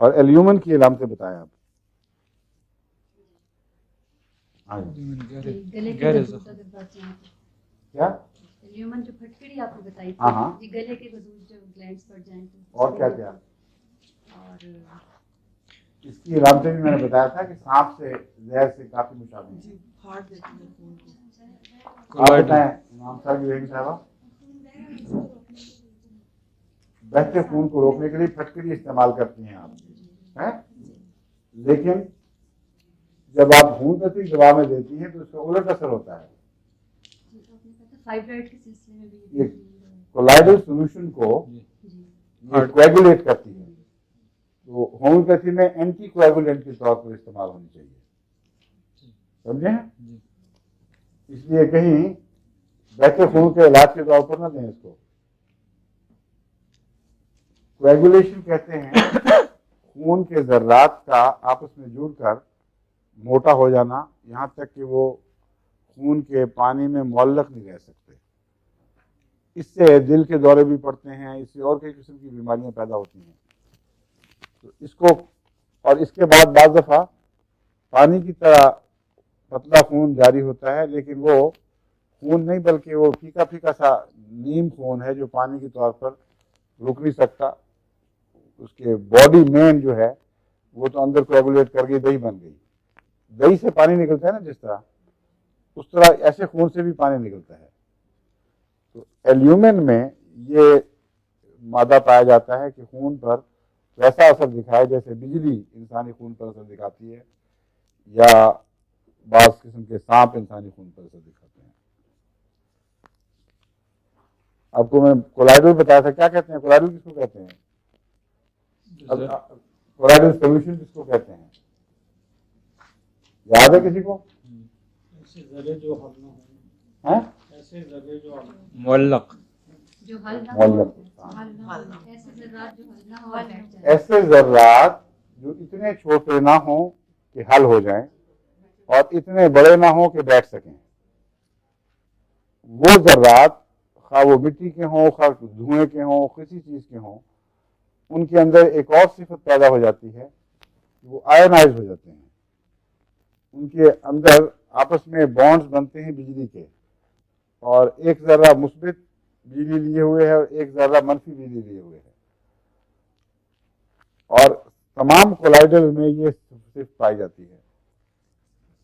اور ایلیومن کی علامتیں بتائیں آپ. کیا ایلیومن جو پھٹکڑی آپ نے بتائی ہاں ہاں تھی گلے کے حدود جو گلینڈز پڑ جائیں تو اور کیا کیا اور اس کی علامتیں بھی میں نے بتایا تھا کہ سانپ سے زہر سے کافی مشابہ ہیں. آپ بتائیں امام صاحب کی صاحبہ. بہتے خون کو روکنے کے لیے پھٹکری استعمال کرتی ہیں آپ, لیکن جب آپ خون پتی دوا میں دیتی ہیں تو اس کا الٹ اثر ہوتا ہے. فائبرائڈ کے سلسلے میں بھی کولائڈل سولوشن کو کویگولیٹ کرتی ہے, تو ہومیوپیتھی میں اینٹی کویگولینٹ کے طور پر استعمال ہونی چاہیے, سمجھے. اس لیے کہیں بہتے خون کے علاج کے طور پر نہ دیں اس کو. کویگولیشن کہتے ہیں خون کے ذرات کا آپس میں جڑ کر موٹا ہو جانا, یہاں تک کہ وہ خون کے پانی میں معلق نہیں رہ سکتے. اس سے دل کے دورے بھی پڑتے ہیں, اس سے اور کئی قسم کی بیماریاں پیدا ہوتی ہیں. تو اس کو, اور اس کے بعد بعض دفعہ پانی کی طرح پتلا خون جاری ہوتا ہے, لیکن وہ خون نہیں بلکہ وہ پھیکا پھیکا سا نیم خون ہے جو پانی کے طور پر رک نہیں سکتا. اس کے باڈی مین جو ہے وہ تو اندر کویگولیٹ کر گئی, دہی بن گئی. دہی سے پانی نکلتا ہے نا جس طرح, اس طرح ایسے خون سے بھی پانی نکلتا ہے. تو ایلیومن میں یہ مادہ پایا جاتا ہے کہ خون پر ویسا اثر دکھائے جیسے بجلی انسانی خون پر اثر دکھاتی ہے, یا بعض قسم کے سانپ انسانی خون پر اثر دکھاتے ہیں. آپ کو میں کولائڈل بتایا تھا, کیا کہتے ہیں کولائڈل کس کو کہتے ہیں؟ کولائڈل سولوشن کس کو کہتے ہیں, یاد ہے کسی کو؟ معلق, ایسے ذرات جو اتنے چھوٹے نہ ہوں کہ حل ہو جائیں اور اتنے بڑے نہ ہوں کہ بیٹھ سکیں. وہ ذرات خواہ وہ مٹی کے ہوں, خواہ دھوئیں کے ہوں, کسی چیز کے ہوں, ان کے اندر ایک اور صفت پیدا ہو جاتی ہے, وہ آئنائز ہو جاتے ہیں. ان کے اندر آپس میں بانڈز بنتے ہیں بجلی کے, اور ایک ذرہ مثبت بجلی لیے ہوئے ہے اور ایک ذرہ منفی بجلی لیے ہوئے ہے. اور تمام کولائڈل میں یہ صفت پائی جاتی ہے.